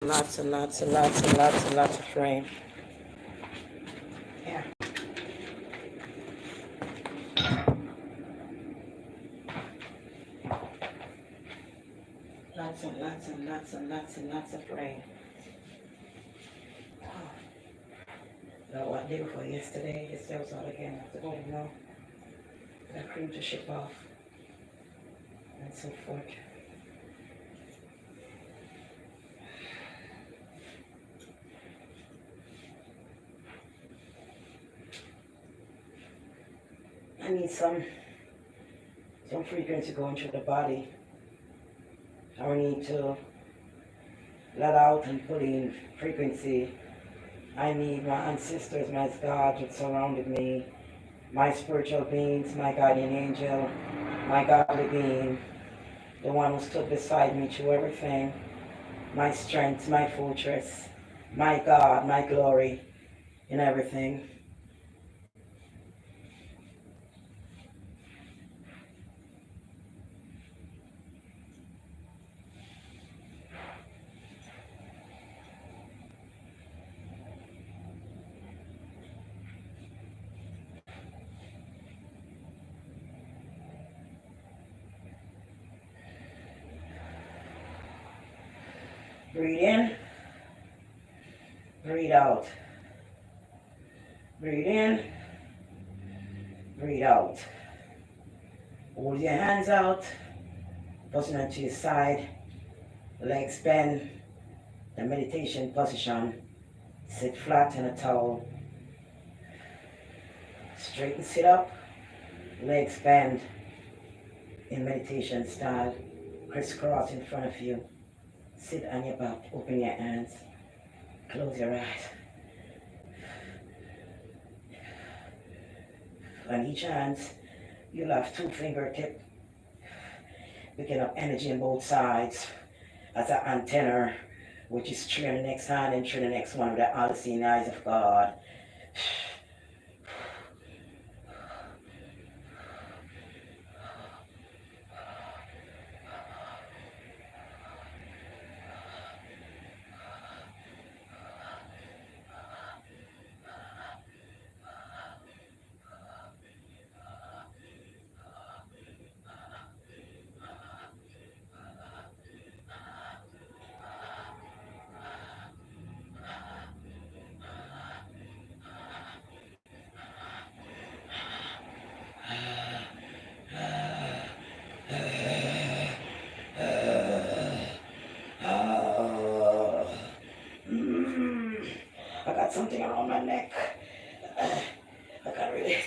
Lots and lots and lots and lots and lots of rain. Yeah. Lots and lots and lots and lots and lots of rain. Oh. Know what day before yesterday? Yesterday was all again. I have to go now. Got cream to ship off. And so forth. I need some frequency going through the body. I need to let out and put in frequency. I need my ancestors, my God that surrounded me, my spiritual beings, my guardian angel, my godly being, the one who stood beside me through everything, my strength, my fortress, my God, my glory in everything. Breathe in, breathe out. Breathe in, breathe out. Hold your hands out, pushing them to your side, legs bend, the meditation position. Sit flat in a towel. Straighten, sit up, legs bend in meditation style, crisscross in front of you. Sit on your back, open your hands, close your eyes. On each hand, you'll have 2 fingertips, picking up energy on both sides as an antenna, which is 3 on the next hand and 3 on the next one with the all-seeing eyes of God. I got something around my neck. I can't really.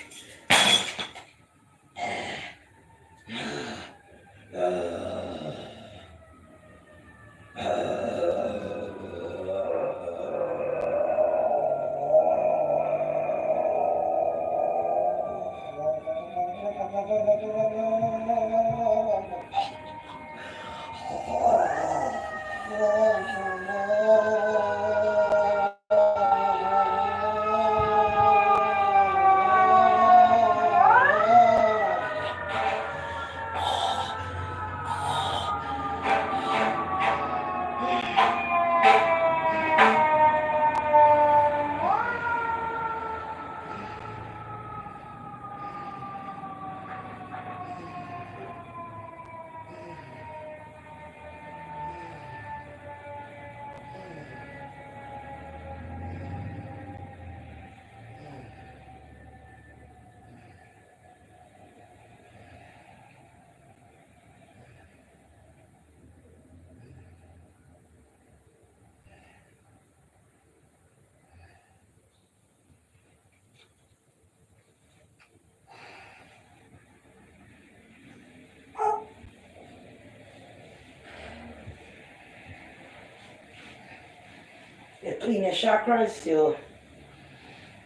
You clean your chakras,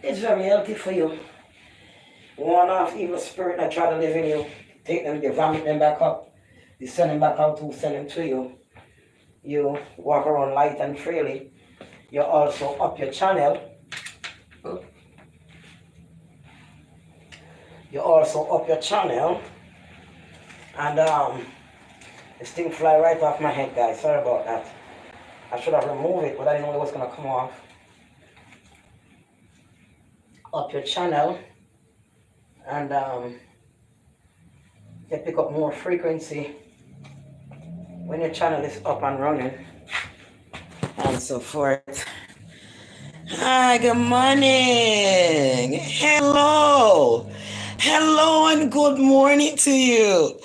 it's very healthy for you. One off evil spirit that try to live in you, take them, you vomit them back up, you send them back out to send them to you. You walk around light and freely. You also up your channel. You also up your channel. And this thing fly right off my head, guys. Sorry about that. I should have removed it, but I didn't know it was gonna come off. Up your channel and you pick up more frequency when your channel is up and running and so forth. Hi, good morning. Hello. Hello and good morning to you.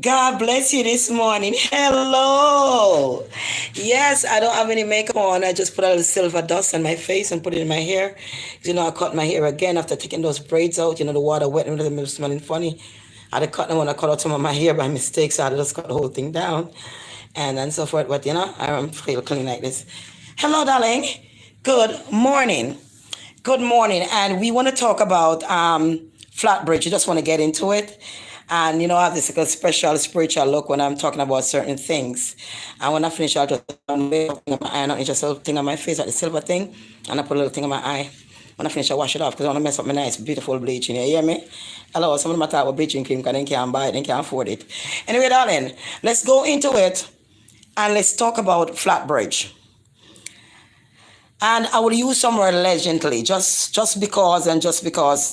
God bless you this morning. Hello. Yes, I don't have any makeup on. I just put a little silver dust on my face and put it in my hair. You know, I cut my hair again after taking those braids out. You know, the water wet and it was smelling funny. I had to cut them when I cut out some of my hair by mistake, so I just cut the whole thing down and so forth. But, you know, I feel clean like this. Hello, darling. Good morning. Good morning. And we want to talk about Flatbrige. You just want to get into it. And, you know, I have this special spiritual look when I'm talking about certain things. And when I finish, I'll just put my eye, not just a little thing on my face, like the silver thing. And I put a little thing on my eye. When I finish, I wash it off because I want to mess up my nice, beautiful bleaching. You hear me? Hello, some of them are talking about bleaching cream because they can't buy it, they can't afford it. Anyway, darling, let's go into it and let's talk about Flatbrige. And I will use some word allegedly, just because,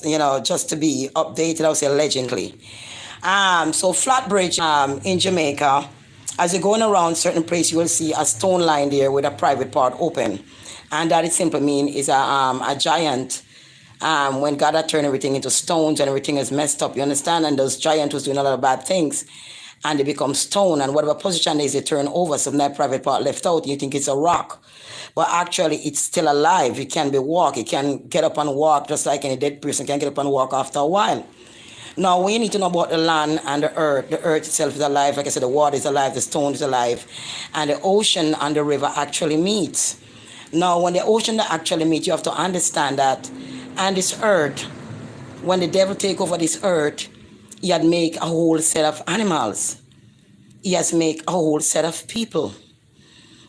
you know, just to be updated, I will say allegedly. So Flatbrige in Jamaica, as you're going around certain place, you will see a stone line there with a private part open. And that it simply means is a giant. When God had turned everything into stones and everything is messed up, you understand? And those giants was doing a lot of bad things. And they become stone, and whatever position is, they turn over. So that private part left out, you think it's a rock. But actually, it's still alive. It can be walk. It can get up and walk, just like any dead person can get up and walk after a while. Now, we need to know about the land and the earth. The earth itself is alive. Like I said, the water is alive, the stone is alive. And the ocean and the river actually meet. Now, when the ocean actually meet, you have to understand that. And this earth, when the devil take over this earth, he had make a whole set of animals. He has make a whole set of people.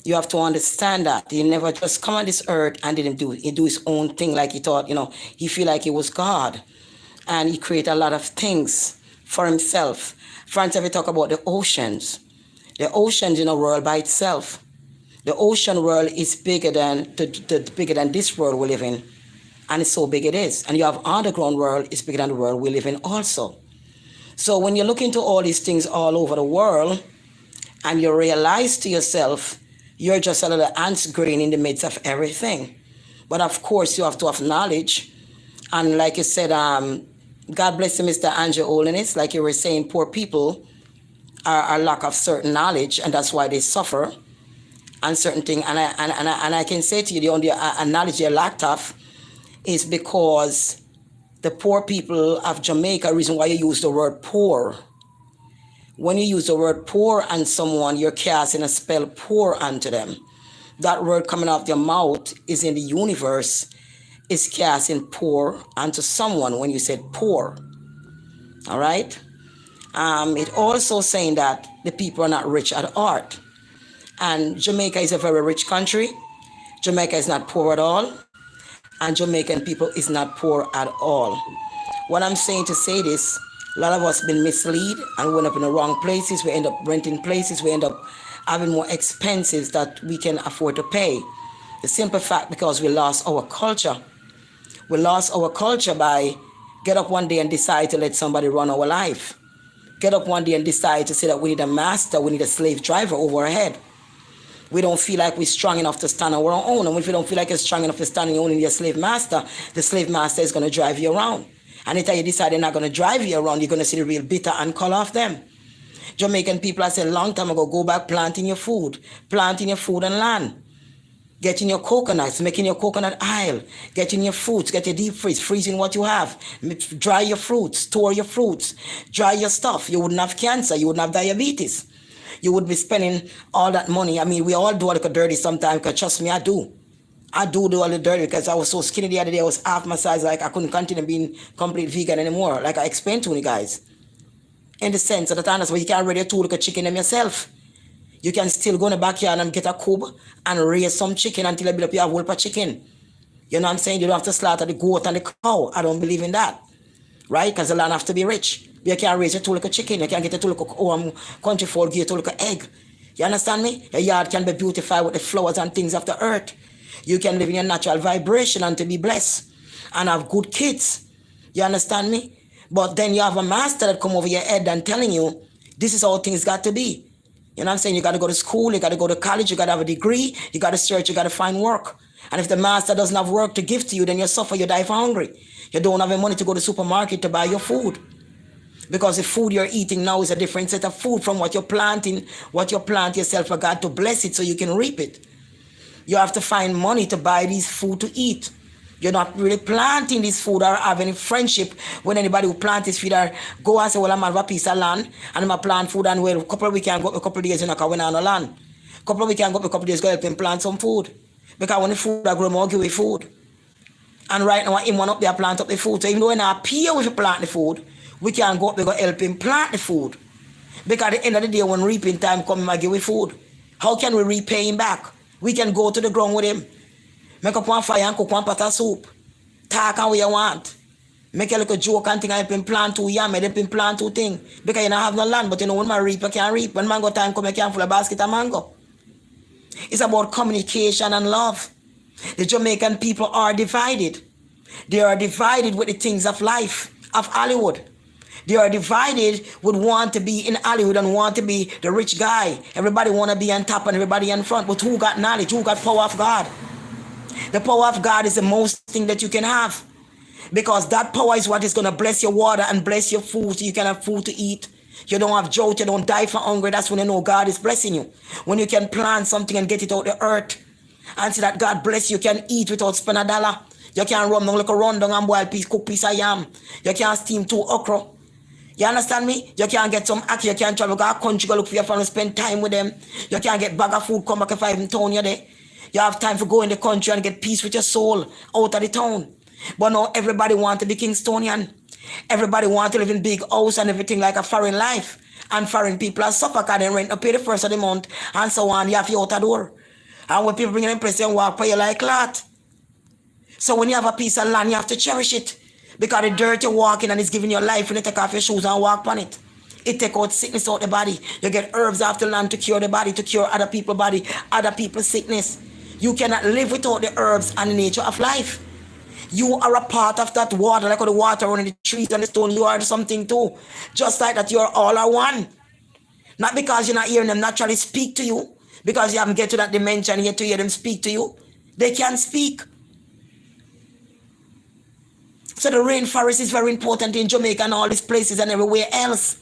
You have to understand that. He never just come on this earth and didn't do it. He do his own thing like he thought, you know, he feel like he was God. And he create a lot of things for himself. For instance, we talk about the oceans. The oceans in a world by itself. The ocean world is bigger than bigger than this world we live in. And it's so big it is. And you have underground world, it's bigger than the world we live in also. So when you look into all these things all over the world, and you realize to yourself, you're just a little ant grain in the midst of everything. But of course, you have to have knowledge. And like you said, God bless you, Mr. Andrew Holiness. Like you were saying, poor people are lack of certain knowledge, and that's why they suffer and certain things. And I can say to you, the only knowledge they lacked of is because the poor people of Jamaica, reason why you use the word poor. When you use the word poor on someone, you're casting a spell poor onto them. That word coming off your mouth is in the universe, is casting poor onto someone when you said poor. All right? It also saying that the people are not rich at heart. And Jamaica is a very rich country. Jamaica is not poor at all. And Jamaican people is not poor at all. What I'm saying to say this, a lot of us been misled and we end up in the wrong places. We end up renting places. We end up having more expenses that we can afford to pay. The simple fact because we lost our culture. We lost our culture by get up one day and decide to let somebody run our life. Get up one day and decide to say that we need a master, we need a slave driver over our head. We don't feel like we're strong enough to stand on our own. And if you don't feel like you're strong enough to stand on your own in your slave master, the slave master is going to drive you around. And until you decide they're not going to drive you around, you're going to see the real bitter and call off them. Jamaican people, I said a long time ago, go back planting your food and land. Getting your coconuts, making your coconut oil, getting your fruits, get your deep freeze, freezing what you have, dry your fruits, store your fruits, dry your stuff. You wouldn't have cancer, you wouldn't have diabetes. You would be spending all that money. I mean, we all do a little dirty sometimes, because trust me, I do. I do a little dirty because I was so skinny the other day. I was half my size, like I couldn't continue being complete vegan anymore. Like I explained to you guys. In the sense of the time, that's why you can't raise two little chicken them yourself. You can still go in the backyard and get a coop and raise some chicken until you build up your whole of chicken. You know what I'm saying? You don't have to slaughter the goat and the cow. I don't believe in that. Right? Because the land have to be rich. You can't raise a two little chicken. You can't get a two little country fowl, get a two little egg. You understand me? Your yard can be beautified with the flowers and things of the earth. You can live in your natural vibration and to be blessed and have good kids. You understand me? But then you have a master that come over your head and telling you, this is how things got to be. You know what I'm saying? You got to go to school, you got to go to college, you got to have a degree, you got to search, you got to find work. And if the master doesn't have work to give to you, then you suffer, you die for hungry. You don't have any money to go to the supermarket to buy your food. Because the food you're eating now is a different set of food from what you're planting, what you plant yourself for God to bless it so you can reap it. You have to find money to buy these food to eat. You're not really planting this food or have any friendship with anybody who plant this food or go and say, well, I'm have a piece of land and I'm a plant food and well, a couple of weeks can go up a couple of days, you know, because we're not on land. A couple of weeks can go up a couple of days, go help him plant some food. Because when the food I grow, more give away food. And right now, him one up there plant up the food. So even though we're not here with plant the food, we can go up there, go help him plant the food. Because at the end of the day, when reaping time comes, I give away food. How can we repay him back? We can go to the ground with him. Make up one fire and cook one pot of soup. Talk and what you want. Make a little joke and thing and help him plant 2 yam, help him plant 2 things. Because you don't have no land, but you know when man reap, you can reap. When mango time come, you can full a basket of mango. It's about communication and love. The Jamaican people are divided. They are divided with the things of life, of Hollywood. They are divided with want to be in Hollywood and want to be the rich guy. Everybody want to be on top and everybody in front. But who got knowledge? Who got power of God? The power of God is the most thing that you can have. Because that power is what is going to bless your water and bless your food so you can have food to eat. You don't have drought, you don't die for hunger. That's when you know God is blessing you. When you can plant something and get it out the earth and see that God bless you, you can eat without spending $1. You can run down like a run down and boil cook piece of yam. You can steam 2 okra. You understand me? You can get some ackee, you can travel to a country, go look for your family, spend time with them. You can get bag of food, come back if I'm in town you're there. You have time to go in the country and get peace with your soul out of the town. But now everybody want to be Kingstonian. Everybody want to live in big house and everything like a foreign life. And foreign people are suffer because they rent to pay the first of the month and so on. You have to out the door. And when people bring them place, they walk by you like that. So when you have a piece of land, you have to cherish it. Because the dirt you're walking and it's giving your life when you take off your shoes and walk on it. It take out sickness out the body. You get herbs off the land to cure the body, to cure other people's body, other people's sickness. You cannot live without the herbs and the nature of life. You are a part of that water, like the water running the trees and the stone. You are something too. Just like that, you are all are one. Not because you're not hearing them naturally speak to you, because you haven't get to that dimension yet to hear them speak to you. They can speak. So the rainforest is very important in Jamaica and all these places and everywhere else.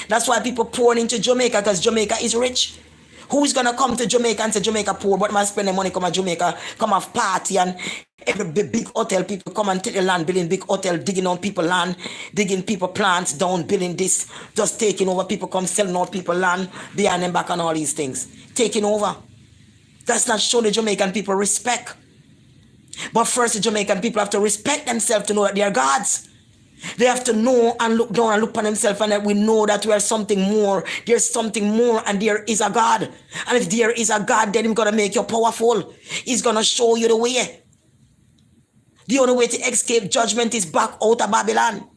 That's why people pour into Jamaica, because Jamaica is rich. Who is going to come to Jamaica and say Jamaica poor, but man spend the money come to Jamaica, come have party and every big hotel, people come and take the land, building big hotel, digging on people land, digging people plants down, building this, just taking over, people come selling out people land, behind them back and all these things. Taking over. That's not show the Jamaican people respect. But first the Jamaican people have to respect themselves to know that they are gods. They have to know and look down and look upon themselves and that we know that we are something more. There's something more and there is a God. And if there is a God, then he's going to make you powerful. He's going to show you the way. The only way to escape judgment is back out of Babylon.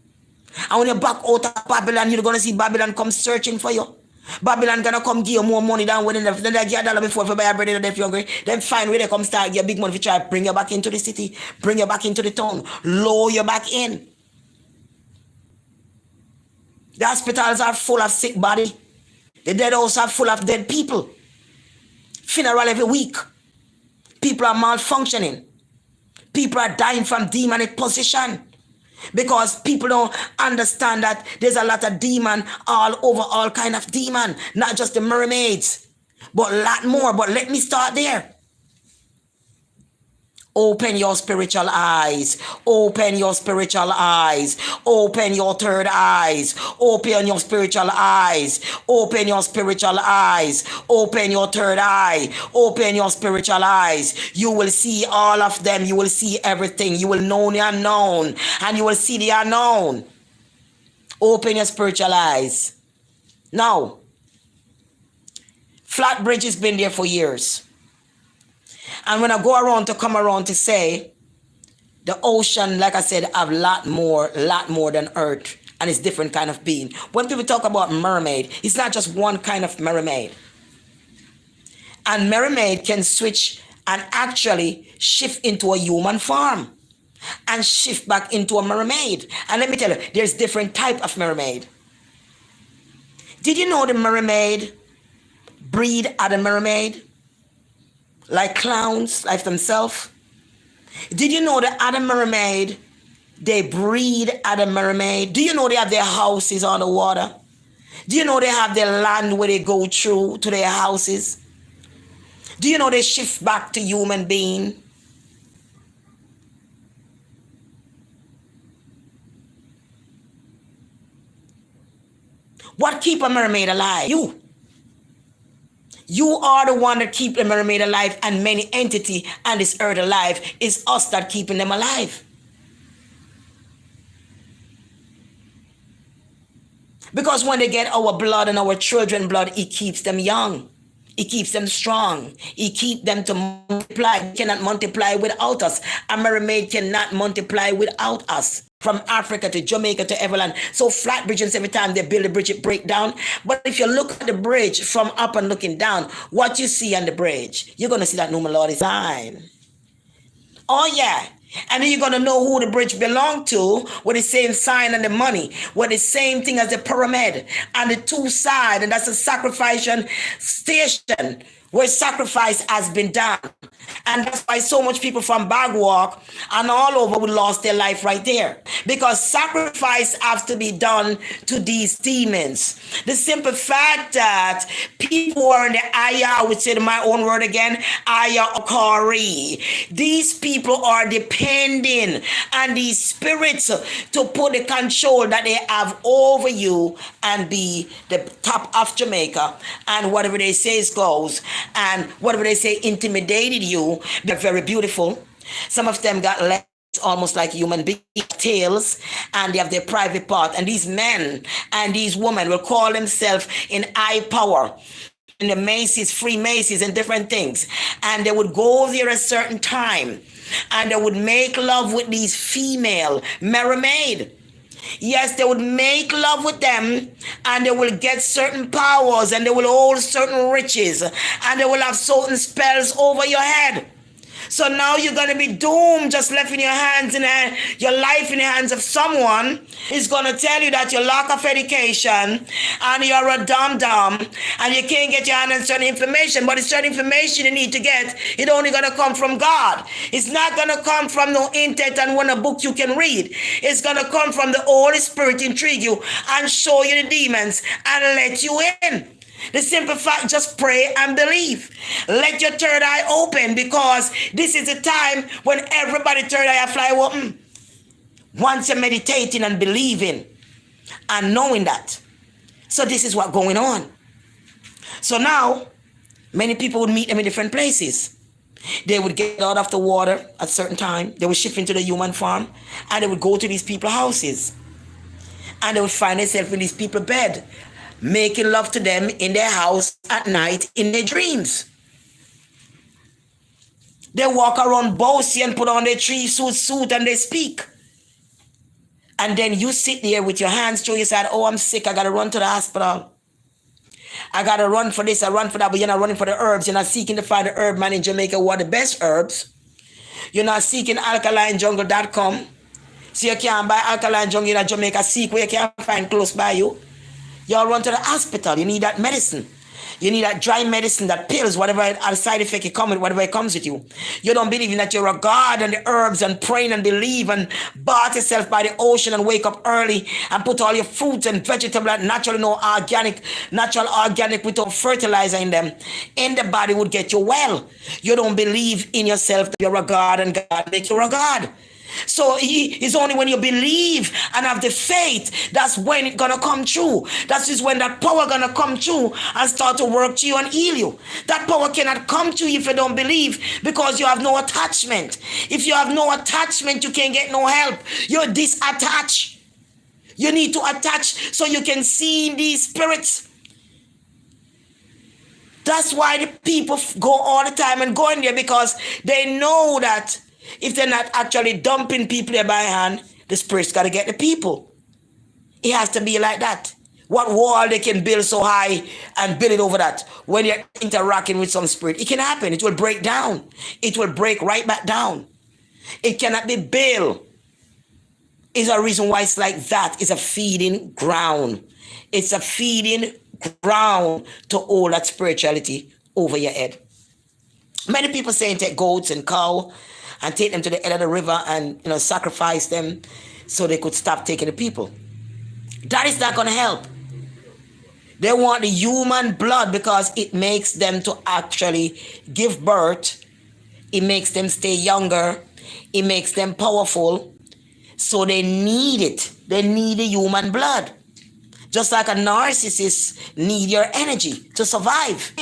And when you're back out of Babylon, you're going to see Babylon come searching for you. Babylon gonna come give you more money than when they give you $1 before if you buy a bread and if you're hungry. Then find where they come start give you big money if you try to bring you back into the city, bring you back into the town, lower you back in. The hospitals are full of sick body. The dead houses are full of dead people. Funeral every week. People are malfunctioning. People are dying from demonic possession. Because people don't understand that there's a lot of demon all over, all kind of demon. Not just the mermaids, but a lot more. But let me start there. Open your spiritual eyes. Open your spiritual eyes. Open your third eyes. Open your spiritual eyes. Open your spiritual eyes. Open your third eye. Open your spiritual eyes. You will see all of them. You will see everything. You will know the unknown. And you will see the unknown. Open your spiritual eyes. Now, Flatbrige has been there for years. And when I go around to come around to say, the ocean, like I said, have a lot more than earth. And it's different kind of being. When people talk about mermaid, it's not just one kind of mermaid. And mermaid can switch and actually shift into a human form and shift back into a mermaid. And let me tell you, there's different type of mermaid. Did you know the mermaid breed other mermaid? Like clowns, like themselves? Did you know the other mermaid, they breed other mermaid? Do you know they have their houses on the water? Do you know they have their land where they go through to their houses? Do you know they shift back to human being? What keep a mermaid alive? You. You are the one that keep the mermaid alive, and many entity and this earth alive. Is us that keeping them alive. Because when they get our blood and our children blood, it keeps them young. It keeps them strong. It keeps them to multiply. They cannot multiply without us. A mermaid cannot multiply without us. From Africa to Jamaica to Everland. So Flatbrige, every time they build a bridge, it break down. But if you look at the bridge from up and looking down, what you see on the bridge, you're going to see that no, my Lord, is mine. Oh, yeah. And then you're going to know who the bridge belonged to with the same sign and the money, with the same thing as the pyramid and the two sides. And that's a sacrifice station where sacrifice has been done. And that's why so much people from Bagwalk and all over would lost their life right there. Because sacrifice has to be done to these demons. The simple fact that people are in the Aya, I would say to my own word again, Aya Okari. These people are depending on these spirits to put the control that they have over you and be the top of Jamaica. And whatever they say goes. And whatever they say intimidated you. They're very beautiful. Some of them got legs almost like human beings, tails, and they have their private part. And these men and these women will call themselves in high power, in the Macy's, free Macy's, and different things. And they would go there a certain time, and they would make love with these female mermaid. Yes, they would make love with them, and they will get certain powers, and they will hold certain riches, and they will have certain spells over your head. So now you're going to be doomed, just left in your hands, your life in the hands of someone is going to tell you that you lack of education and you're a dum-dum and you can't get your hand on certain information. But the certain information you need to get, it's only going to come from God. It's not going to come from no internet and one a book you can read. It's going to come from the Holy Spirit, intrigue you and show you the demons and let you in. The simple fact, just pray and believe. Let your third eye open, because this is the time when everybody third eye fly open. Once you're meditating and believing and knowing that. So this is what's going on. So now, many people would meet them in different places. They would get out of the water at a certain time. They would shift into the human form, and they would go to these people's houses. And they would find themselves in these people's bed, making love to them in their house at night in their dreams. They walk around bossy and put on their suit and they speak. And then you sit there with your hands through your side. Oh, I'm sick. I got to run to the hospital. I got to run for this. I run for that. But you're not running for the herbs. You're not seeking to find the herb man in Jamaica who are the best herbs. You're not seeking alkalinejungle.com. So you can't buy alkaline jungle in Jamaica. Seek where you can't find close by you. Y'all run to the hospital. You need that medicine. You need that dry medicine, that pills, whatever side effect it comes with, whatever it comes with you. You don't believe in that you're a God and the herbs and praying and believe and bath yourself by the ocean and wake up early and put all your fruits and vegetables that naturally natural organic without fertilizer in them. In the body would get you well. You don't believe in yourself that you're a God and God make you a God. So it's only when you believe and have the faith, that's when it's going to come true. That's just when that power going to come true and start to work to you and heal you. That power cannot come to you if you don't believe, because you have no attachment. If you have no attachment, you can't get no help. You're disattached. You need to attach so you can see these spirits. That's why the people go all the time and go in there, because they know that if they're not actually dumping people there by hand, the spirit's got to get the people. It has to be like that. What wall they can build so high and build it over that when you're interacting with some spirit? It can happen. It will break down. It will break right back down. It cannot be built. Is a reason why it's like that. It's a feeding ground. It's a feeding ground to all that spirituality over your head. Many people saying take goats and cow and take them to the end of the river and sacrifice them so they could stop taking the people. That is not going to help. They want the human blood because it makes them to actually give birth. It makes them stay younger. It makes them powerful. So they need it. They need the human blood. Just like a narcissist need your energy to survive.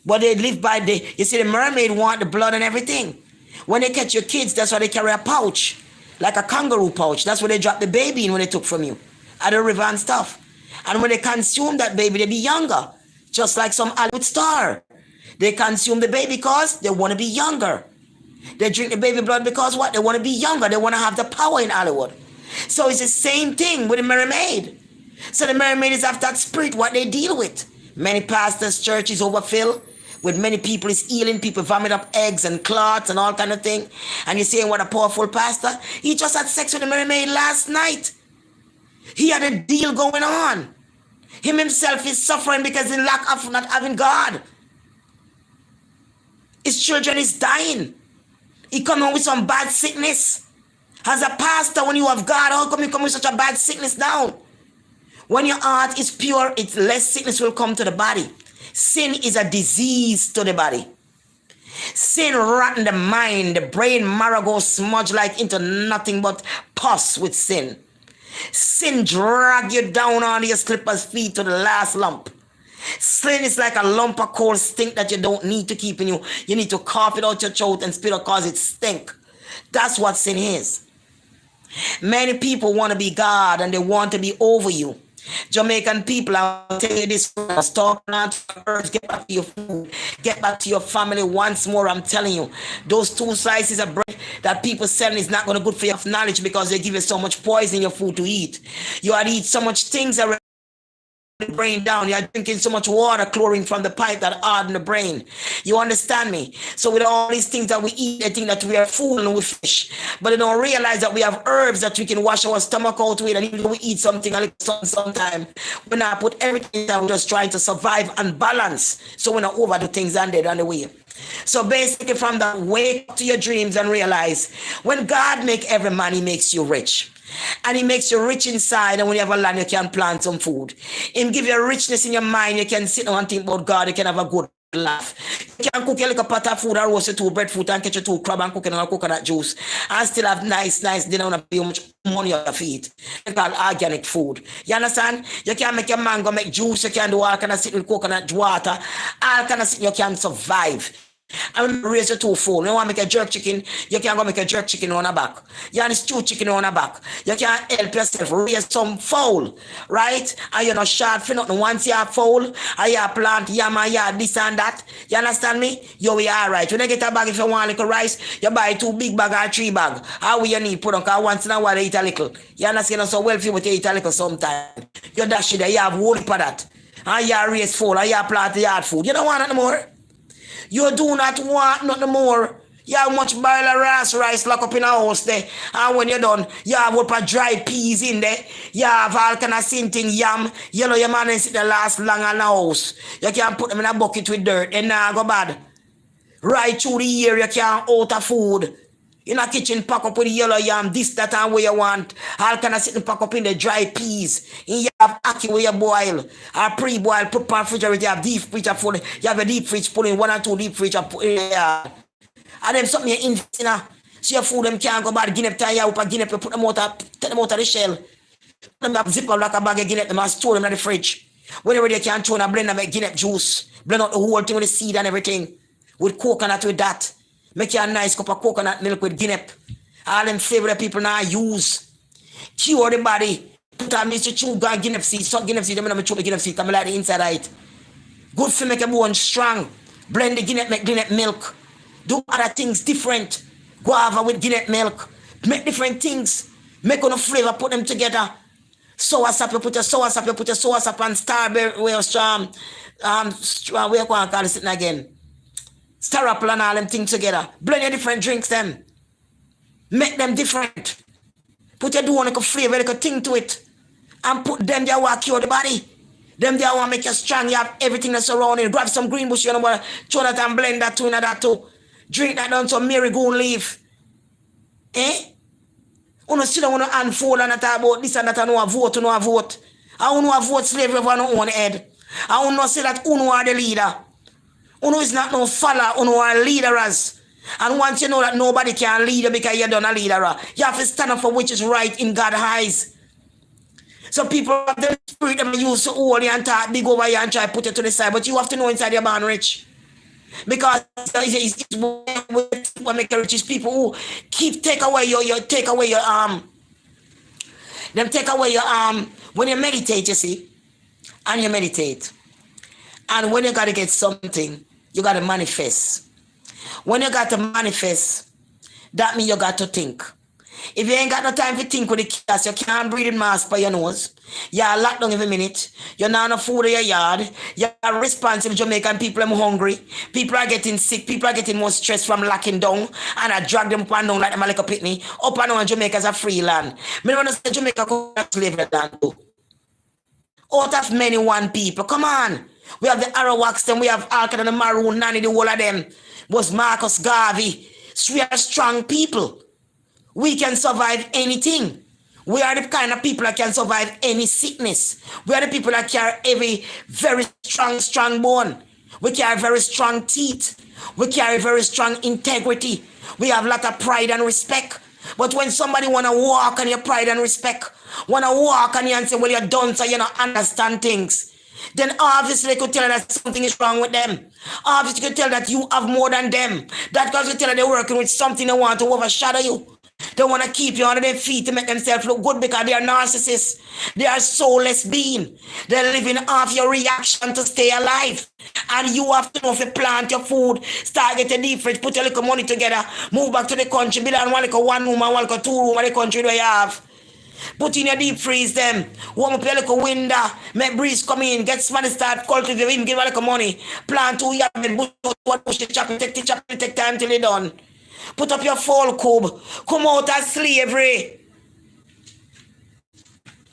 But they live by you see, the mermaid want the blood and everything. When they catch your kids, that's why they carry a pouch, like a kangaroo pouch. That's where they drop the baby in when they took from you at the river and stuff. And when they consume that baby, they be younger. Just like some Hollywood star. They consume the baby because they want to be younger. They drink the baby blood because what? They want to be younger. They want to have the power in Hollywood. So it's the same thing with the mermaid. So the mermaid is after that spirit, what they deal with. Many pastors' churches overfill with many people is healing. People vomit up eggs and clots and all kind of thing. And you're saying what a powerful pastor. He just had sex with the mermaid last night. He had a deal going on. Him himself is suffering because he lack of not having God. His children is dying. He come on with some bad sickness. As a pastor, when you have God, how come you come with such a bad sickness down? When your heart is pure, it's less sickness will come to the body. Sin is a disease to the body. Sin rotten the mind. The brain marrow goes smudged like into nothing but pus with sin. Sin drag you down on your slippers feet to the last lump. Sin is like a lump of coal stink that you don't need to keep in you. You need to cough it out your throat and spit out cause it stink. That's what sin is. Many people want to be God and they want to be over you. Jamaican people, I'll tell you this, stop not earth, get back to your food, get back to your family once more. I'm telling you, those 2 slices of bread that people selling is not going to good for your knowledge because they give you so much poison in your food to eat. You are to eat so much things that the brain down. You're drinking so much water, chlorine from the pipe that harden the brain. You understand me? So with all these things that we eat, they think that we are fooling with fish, but they don't realize that we have herbs that we can wash our stomach out with, and even though we eat something a little sometime, we're not put everything down. We're just trying to survive and balance, so we're not overdo things and dead on the way. So basically, from that, wake up to your dreams and realize when God make every man, he makes you rich. And he makes you rich inside, and when you have a land, you can plant some food. Him give you a richness in your mind. You can sit down and think about God. You can have a good laugh. You can cook your little pot of food or roast your 2 breadfruit and catch your 2 crab and cook it on a coconut juice and still have nice dinner and pay much money on your feet. It's called organic food. You understand? You can make your mango, make juice. You can do all kind of sit with coconut water. All kind of sit. You can survive. I remember raise your 2 fowl. You want to make a jerk chicken, you can go make a jerk chicken on a back. You want a stew chicken on a back. You can help yourself raise some fowl, right? And you're not short for nothing. Once you have fowl, and you have plant, yam and you this and that. You understand me? You will alright. When you get a bag, if you want a little rice, you buy 2 big bag or 3 bag. How will you need put on? Because once in a while you eat a little. You understand? So well feel to eat a little sometime. You dash it there, you have wood for that. And you raise fowl, and you plant the yard food. You don't want nothing more. You do not want nothing more. You have much boil of rice lock up in a house there. And when you're done, you have up a dry peas in there. You have all kind of sinting yam. Yellow your man and sit the last long on the house. You can put them in a bucket with dirt and now go bad. Right through the year, you can out of food. In a kitchen, pack up with the yellow yam, this, that, and where you want. All kind of sit and pack up in the dry peas. And you have ackee where you boil. Or pre-boil, put pan refrigerator, you have deep fridge full. You have a deep fridge, put in 1 or 2 deep fridge. And then something you invest in. So your food them can't go bad. Guinea time, you up a guinea, you put them out, take them out of the shell. Put them up, zip up like a bag of guinea, them and store them in the fridge. Whenever they can throw in a blender, make guinea juice. Blend out the whole thing with the seed and everything. With coconut with that. Make you a nice cup of coconut milk with guinea. All them flavor that people now use. Cure the body. Put on this chew guinea seed. So guinea seed, I'm going to chew the guinea seed. Come like the inside of it. Good for make your bone strong. Blend the guinea, make guinea milk. Do other things different. Guava with guinea milk. Make different things. Make on a flavor, put them together. soursop, you put your soursop, you put your soursop and starberry, where you call it again? Stir up and all them things together. Blend your different drinks them. Make them different. Put your do like a flavor, like a thing to it. And put them there will cure the body. Them there will make you strong. You have everything that's surrounding. Grab some green bush, you know, throw that and blend that too, and that too. Drink that down some marigold leaf. Eh? Uno sit down, uno unfold and talk about this and that, and no vote, no vote. I uno vote slavery over no own head. I uno say that uno are the leader. Uno is not no follower, uno are leaders. And once you know that nobody can lead you because you're done a leader, you have to stand up for which is right in God's eyes. So people have the spirit them use to hold you and talk big over you and try to put it to the side, but you have to know inside you're born rich. Because it's what make you rich is people who take away your when you meditate, you see, and you meditate. And when you gotta get something, you gotta manifest. When you got to manifest, that means you got to think. If you ain't got no time to think with the kids, you can't breathe in mask by your nose. You're locked down every minute. You're not enough food in your yard. You're responsible Jamaican people. I'm hungry. People are getting sick. People are getting more stress from locking down. And I drag them up and down like them like a picnic. Up and down, Jamaica is a free land. I want to say Jamaica could slavery land too. Out of many one people. Come on. We have the Arawaks, then we have Alka and the Maroon, Nanny, the whole of them. Was Marcus Garvey. So we are strong people. We can survive anything. We are the kind of people that can survive any sickness. We are the people that carry every very strong bone. We carry very strong teeth. We carry very strong integrity. We have a lot of pride and respect. But when somebody want to walk on your pride and respect, want to walk on you and say, well, you're done, so you don't understand things, then obviously they could tell that something is wrong with them. Obviously you could tell that you have more than them. That because you tell that they're working with something they want to overshadow you. They want to keep you under their feet to make themselves look good because they are narcissists. They are soulless beings. They're living off your reaction to stay alive. And you have to know if you plant your food, start getting deep fridge, put your little money together, move back to the country, build on one room and one two room in the country where you have. Put in your deep freeze them. Warm up your little window. Make breeze come in. Get somebody start cultivating. Give a little money. Plant 2 yards. Push the chop. Take time till you're done. Put up your fall cube. Come out of slavery.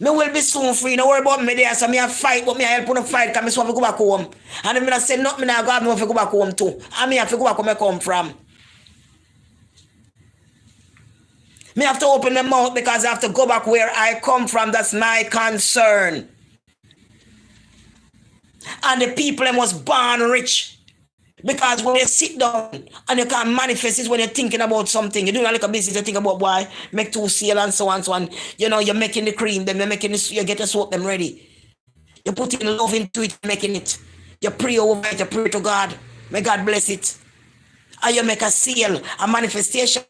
Me will be soon free. No worry about me there. So me a fight. But me a help on the fight. Because me so have to go back home. And if me not say nothing, me not have to go back home too. And me have to go back where I come from. Me have to open the mouth because I have to go back where I come from. That's my concern. And the people them was born rich. Because when you sit down and you can't manifest is when you're thinking about something. You're doing like a business, you think about why make 2 sale and so on, so on. You know, you're making the cream, then you're making this, you get the soap them ready. You're putting love into it, making it. You pray over it, you pray to God. May God bless it. And you make a sale, a manifestation.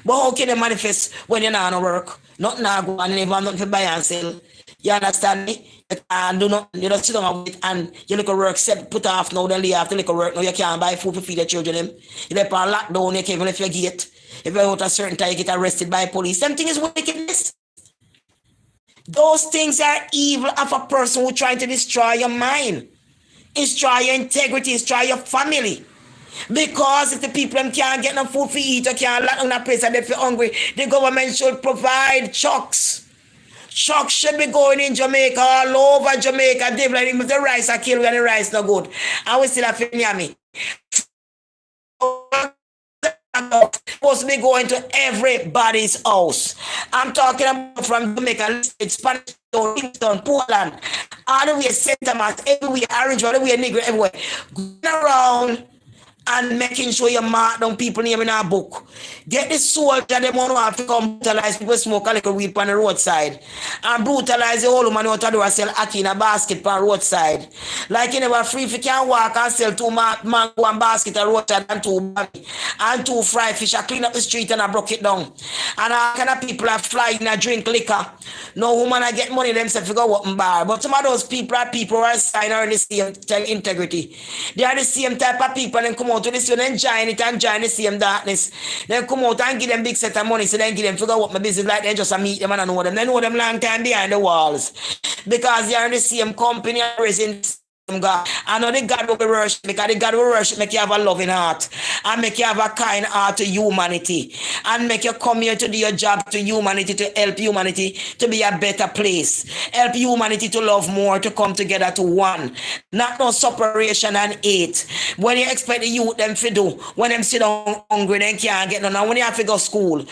But how can you manifest when you're not on work? Nothing not go and you never have nothing to buy and sell. You understand me? And do not, you don't sit down with it and you look at work, put off now, then leave after look at work. Now you can't buy food to feed the children. Them. You're on lockdown, you can't even if you get. If you're out a certain time, you get arrested by police. Something is wickedness. Those things are evil of a person who's trying to destroy your mind, destroy your integrity, destroy your family. Because if the people them can't get no food to eat or can't lock down a place and they feel hungry, the government should provide trucks. Trucks should be going in Jamaica, all over Jamaica. They like the rice are killed when the rice no good. And we still have to near me. Supposed to be going to everybody's house. I'm talking about from Jamaica, Spanish, Kingston, Portland, all the way St. Thomas, everywhere, Orange, all the way Negro, everywhere. Going around and making sure you mark down people name in our book. Get the soldier, they want to have to come brutalize people smoke a little weed on the roadside. And brutalize the whole woman who to do and sell ackee in a basket on the roadside. Like you never free if you can walk and sell 2 mango and basket on the roadside and 2 baggy and 2 fried fish. I clean up the street and I broke it down. And all kind of people are flying and drink liquor. No woman I get money themselves to go up and bar. But some of those people are who are signing are the same integrity. They are the same type of people and come out to this, then join it and join the same darkness. Then come out and give them big set of money, so then give them figure out what my business like, then just meet them and I know them. They know them long time behind the walls. Because they are in the same company and God. I know the God will worship because the God will worship make you have a loving heart and make you have a kind heart to humanity and make you come here to do your job to humanity, to help humanity to be a better place, help humanity to love more, to come together to one, not no separation and hate. When you expect the youth them to do, when them sit down hungry, they can't get none. And when you have to go to school,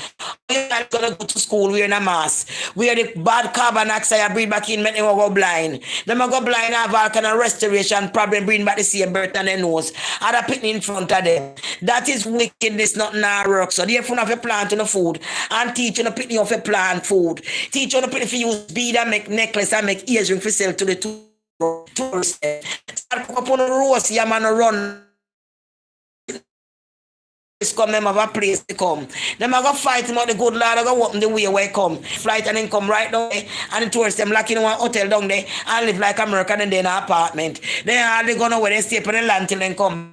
you're not gonna go to school wearing a mask, where the bad carbon dioxide breathe back in, make them go blind. Them go blind, have all kind of restoration problem, bring back the same birth and the nose. And a picnic in front of them. That is wickedness, not now work. So therefore, have a plant on the food and teach you to picnic of a plant food. Teach you to picnic for use bead and make necklace and make earring for sale to the tourists. Start up on the roast, yeah, man, run. Come, them have a place to come. Them are going to fight about the good Lord, are going to open the way where they come. Flight and then come right down there, and the tourists them lock in one hotel down there and live like American and then in an apartment. They are going to where they stay on the land till they come.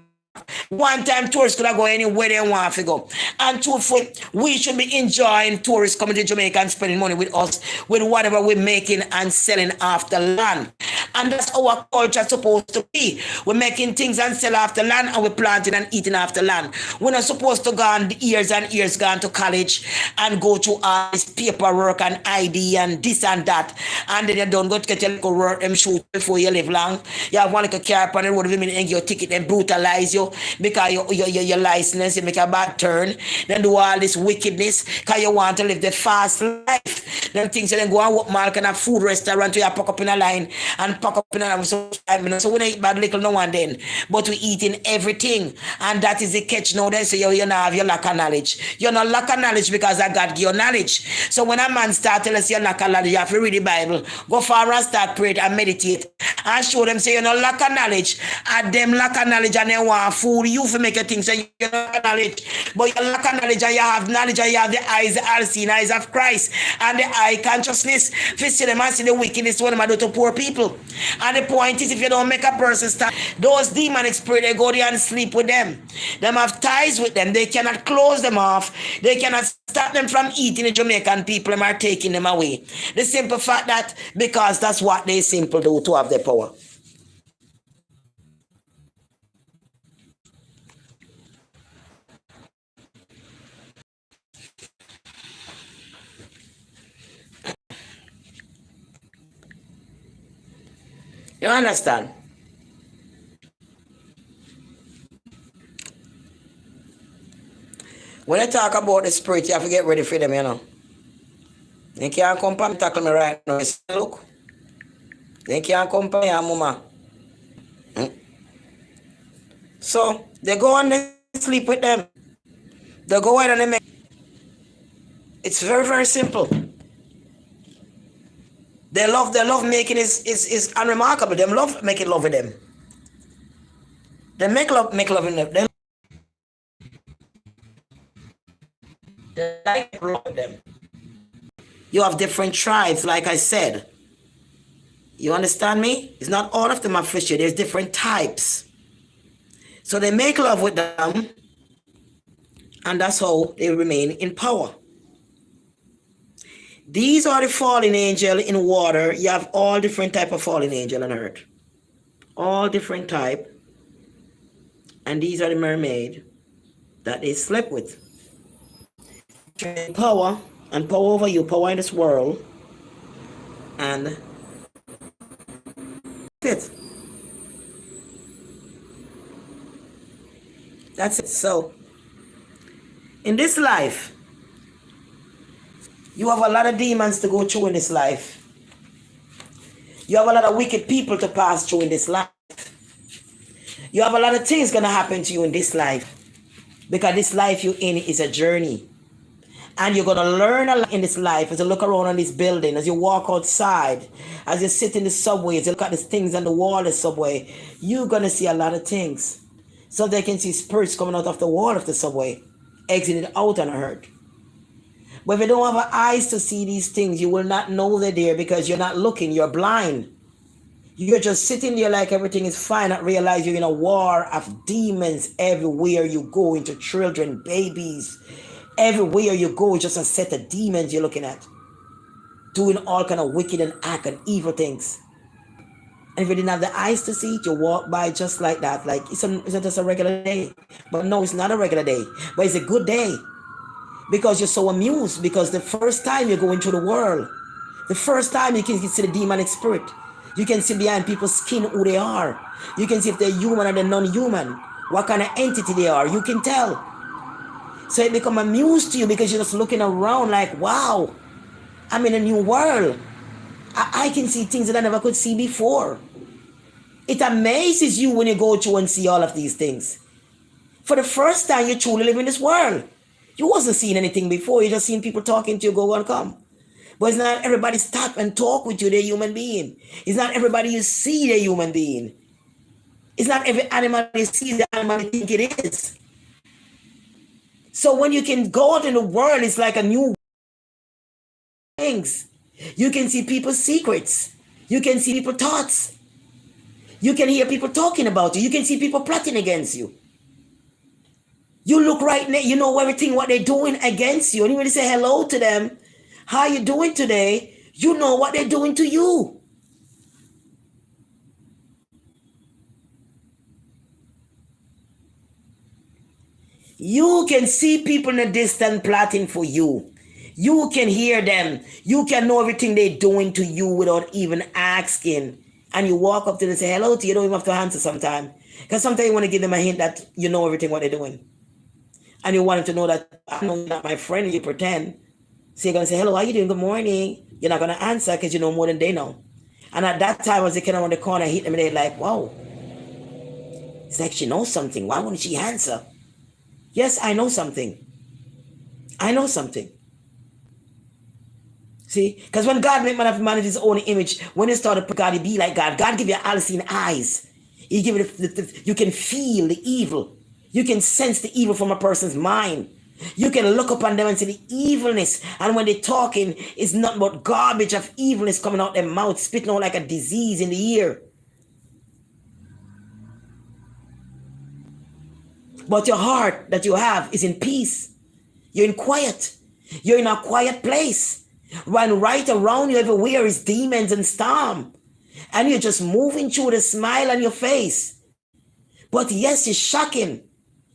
One time tourists could go anywhere they want to go. And truthfully, we should be enjoying tourists coming to Jamaica and spending money with us with whatever we're making and selling off the land. And that's our culture supposed to be. We're making things and sell off the land, and we're planting and eating off the land. We're not supposed to go on years and years gone to college and go through all this paperwork and ID and this and that. And then you don't go to get your little work them shoot before you live long. You have one little car up on the road with me and your ticket and brutalize you because your license, you make a bad turn, then do all this wickedness because you want to live the fast life. Then things, then go and work mark and a food restaurant where you pack up in a line and pack up in a line. So we don't eat bad little no one then, but we eating everything, and that is the catch now. Then so you not have your lack of knowledge. You're not lack of knowledge because I God give you knowledge. So when a man start telling us you lack of knowledge, you have to read the Bible, go far and start pray and meditate and show them say you not lack of knowledge, and them lack of knowledge and they want fool you for make a thing so you lack knowledge, but you lack of knowledge and you have knowledge and you have the eyes, the all-seeing eyes of Christ and the eye consciousness for see them and see the wickedness what them do to poor people. And the point is, if you don't make a person start, those demonic spirit, they go there and sleep with them. Them have ties with them. They cannot close them off. They cannot stop them from eating the Jamaican people. Them are taking them away. The simple fact that because that's what they simple do to have their power. You understand? When I talk about the spirit, you have to get ready for them, you know. They can't come and tackle me right now. Look. They can't come and here, mama. So, they go and they sleep with them. They go out and they make... It's very, very simple. Their love making is unremarkable. They love making love with them. They make love with them. They like love with them. You have different tribes, like I said. You understand me? It's not all of them are fishy. There's different types. So they make love with them, and that's how they remain in power. These are the fallen angel in water. You have all different type of fallen angel on earth. All different type. And these are the mermaid that they slept with. Power and power over you, power in this world. And that's it. That's it. So, in this life, you have a lot of demons to go through in this life. You have a lot of wicked people to pass through in this life. You have a lot of things going to happen to you in this life. Because this life you're in is a journey. And you're going to learn a lot in this life as you look around on this building, as you walk outside, as you sit in the subway, as you look at the things on the wall of the subway. You're going to see a lot of things. So they can see spirits coming out of the wall of the subway, exiting out on earth. But if you don't have eyes to see these things, you will not know they're there because you're not looking, you're blind. You're just sitting there like everything is fine, not realize you're in a war of demons everywhere you go, into children, babies. Everywhere you go, it's just a set of demons you're looking at, doing all kind of wicked and act and evil things. And if you didn't have the eyes to see it, you walk by just like that. Like it's just a regular day. But no, it's not a regular day. But it's a good day. Because you're so amused. Because the first time you go into the world, the first time you can see the demonic spirit. You can see behind people's skin who they are. You can see if they're human or they're non-human. What kind of entity they are. You can tell. So it become amused to you because you're just looking around like, wow, I'm in a new world. I can see things that I never could see before. It amazes you when you go through and see all of these things. For the first time, you truly live in this world. You wasn't seeing anything before. You just seen people talking to you, go and come. But it's not everybody stop and talk with you, they're human being. It's not everybody you see, they're human being. It's not every animal you see, the animal you think it is. So when you can go out in the world, it's like a new things. You can see people's secrets. You can see people's thoughts. You can hear people talking about you. You can see people plotting against you. You look right now, you know everything what they're doing against you. And when you say hello to them, how you doing today? You know what they're doing to you. You can see people in the distance plotting for you. You can hear them. You can know everything they're doing to you without even asking. And you walk up to them and say hello to you. You don't even have to answer sometimes. Because sometimes you want to give them a hint that you know everything what they're doing. And you want them to know that I know you're not my friend and you pretend. So you're going to say, hello, how you doing? Good morning. You're not going to answer because you know more than they know. And at that time, as they came around the corner, hit them and they're like, wow. It's like she knows something. Why wouldn't she answer? Yes, I know something. I know something. See? Because when God made man in his own image, when he started to God, he be like God. God give you all seeing eyes. He give you you can feel the evil. You can sense the evil from a person's mind. You can look upon them and see the evilness. And when they're talking, it's nothing but garbage of evilness coming out their mouth, spitting out like a disease in the ear. But your heart that you have is in peace. You're in quiet. You're in a quiet place. When right around you everywhere is demons and storm. And you're just moving through the smile on your face. But yes, it's shocking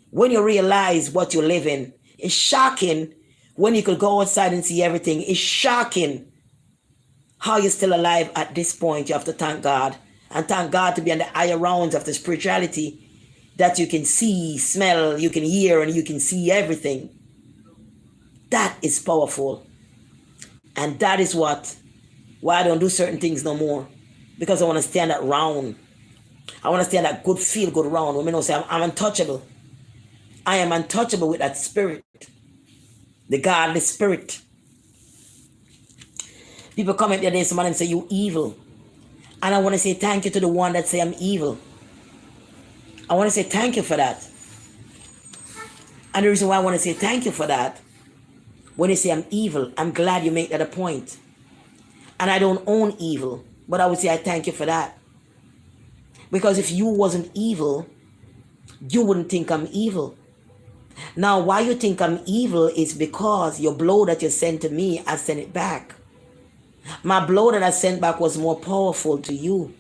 when you realize what you live in. It's shocking when you could go outside and see everything. It's shocking how you're still alive at this point. You have to thank God. And thank God to be on the higher rounds of the spirituality that you can see, smell, you can hear, and you can see everything. That is powerful. And that is why I don't do certain things no more. Because I want to stand that round. I want to stand that good feel good round. Women don't say I'm untouchable. I am untouchable with that spirit. The godly spirit. People comment the other day, someone and say you evil. And I want to say thank you to the one that say I'm evil. I want to say thank you for that. And the reason why I want to say thank you for that, when you say I'm evil, I'm glad you make that a point. And I don't own evil, but I would say I thank you for that. Because if you wasn't evil, you wouldn't think I'm evil. Now, why you think I'm evil is because your blow that you sent to me, I sent it back. My blow that I sent back was more powerful to you.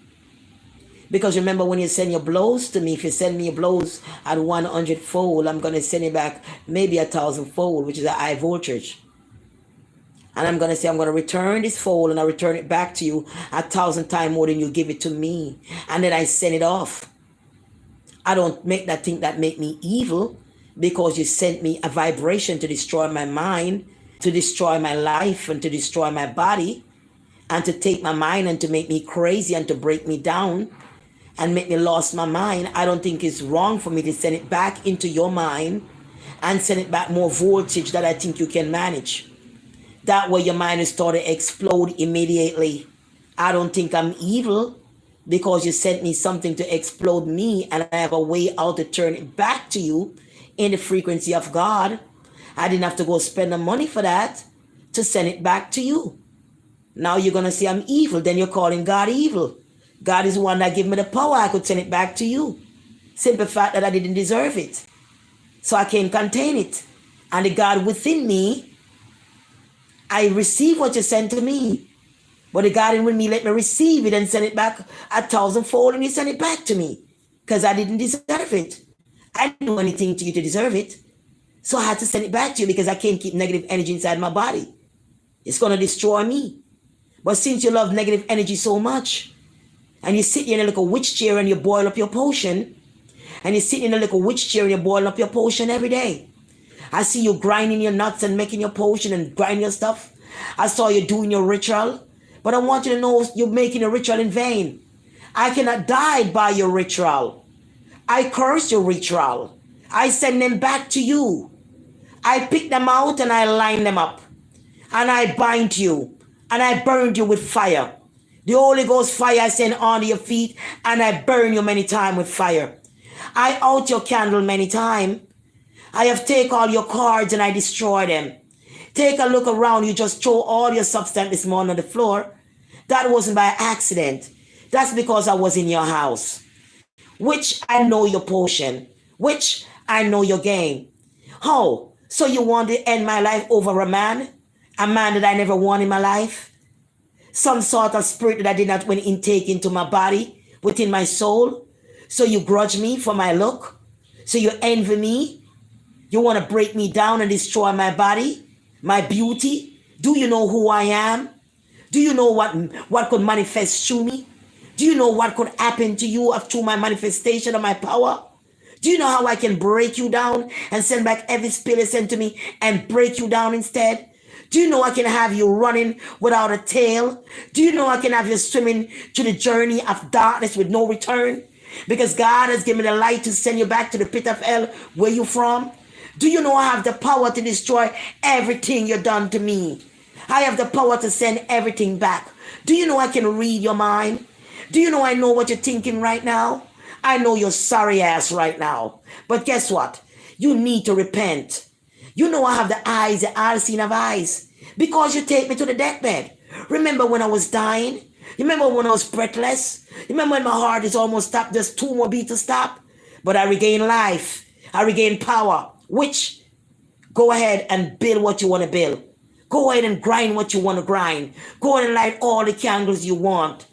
Because remember, when you send your blows to me, if you send me your blows at 100-fold, I'm going to send it back maybe 1,000-fold, which is a high voltage. And I'm going to say, I'm going to return this fold and I return it back to you 1,000 times more than you give it to me. And then I send it off. I don't make that thing that make me evil because you sent me a vibration to destroy my mind, to destroy my life, and to destroy my body, and to take my mind and to make me crazy and to break me down and make me lost my mind. I don't think it's wrong for me to send it back into your mind and send it back more voltage that I think you can manage. That way your mind is starting to explode immediately. I don't think I'm evil because you sent me something to explode me and I have a way out to turn it back to you in the frequency of God. I didn't have to go spend the money for that to send it back to you. Now you're going to say I'm evil. Then you're calling God evil. God is the one that gave me the power. I could send it back to you. Simple fact that I didn't deserve it. So I can't contain it. And the God within me, I receive what you sent to me. But the God in me let me receive it and send it back 1,000-fold, and you send it back to me. Because I didn't deserve it. I didn't do anything to you to deserve it. So I had to send it back to you because I can't keep negative energy inside my body. It's going to destroy me. But since you love negative energy so much, and you sit in a little witch chair and you boil up your potion, and you sit in a little witch chair and you boil up your potion every day. I see you grinding your nuts and making your potion and grinding your stuff. I saw you doing your ritual. But I want you to know you're making a ritual in vain. I cannot die by your ritual. I curse your ritual. I send them back to you. I pick them out and I line them up. And I bind you. And I burn you with fire. The Holy Ghost fire I send on your feet, and I burn you many times with fire. I out your candle many times. I have take all your cards and I destroy them. Take a look around. You just throw all your substance this morning on the floor. That wasn't by accident. That's because I was in your house. Which I know your potion. Which I know your game. Oh, so you want to end my life over a man? A man that I never want in my life? Some sort of spirit that I did not want intake into my body, within my soul? So you grudge me for my look? So you envy me? You want to break me down and destroy my body? My beauty? Do you know who I am? Do you know what could manifest through me? Do you know what could happen to you through my manifestation of my power? Do you know how I can break you down and send back every spirit you sent to me and break you down instead? Do you know I can have you running without a tail? Do you know I can have you swimming to the journey of darkness with no return? Because God has given me the light to send you back to the pit of hell where you're from. Do you know I have the power to destroy everything you've done to me? I have the power to send everything back. Do you know I can read your mind? Do you know I know what you're thinking right now? I know you're sorry ass right now. But guess what? You need to repent. You know I have the eyes, the unseen of eyes. Because you take me to the deathbed. Remember when I was dying? Remember when I was breathless? Remember when my heart is almost stopped, just 2 more beats to stop? But I regain life. I regain power. Which, go ahead and build what you want to build. Go ahead and grind what you want to grind. Go ahead and light all the candles you want.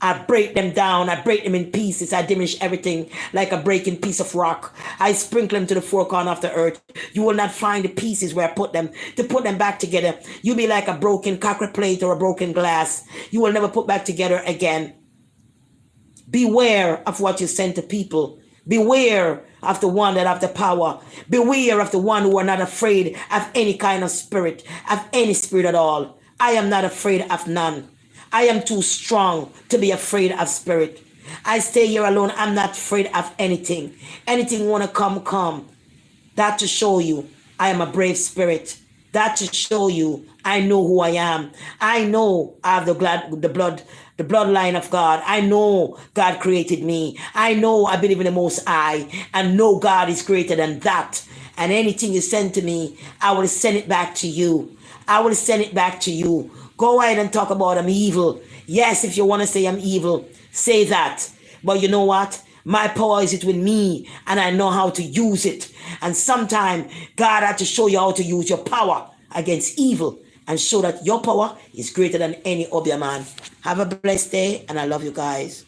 I break them down. I break them in pieces. I diminish everything like a breaking piece of rock. I sprinkle them to the four corners of the earth. You will not find the pieces where I put them. To put them back together, you'll be like a broken copper plate or a broken glass. You will never put back together again. Beware of what you send to people. Beware of the one that have the power. Beware of the one who are not afraid of any kind of spirit, of any spirit at all. I am not afraid of none. I am too strong to be afraid of spirit. I stay here alone. I'm not afraid of anything. Anything want to come. That to show you I am a brave spirit. That to show you I know who I am. I know I have the bloodline of God. I know God created me. I know I believe in the Most High. And know God is greater than that. And anything you send to me, I will send it back to you. I will send it back to you. Go ahead and talk about I'm evil. Yes, if you want to say I'm evil, say that. But you know what? My power is with me, and I know how to use it. And sometimes God had to show you how to use your power against evil and show that your power is greater than any other man. Have a blessed day, and I love you guys.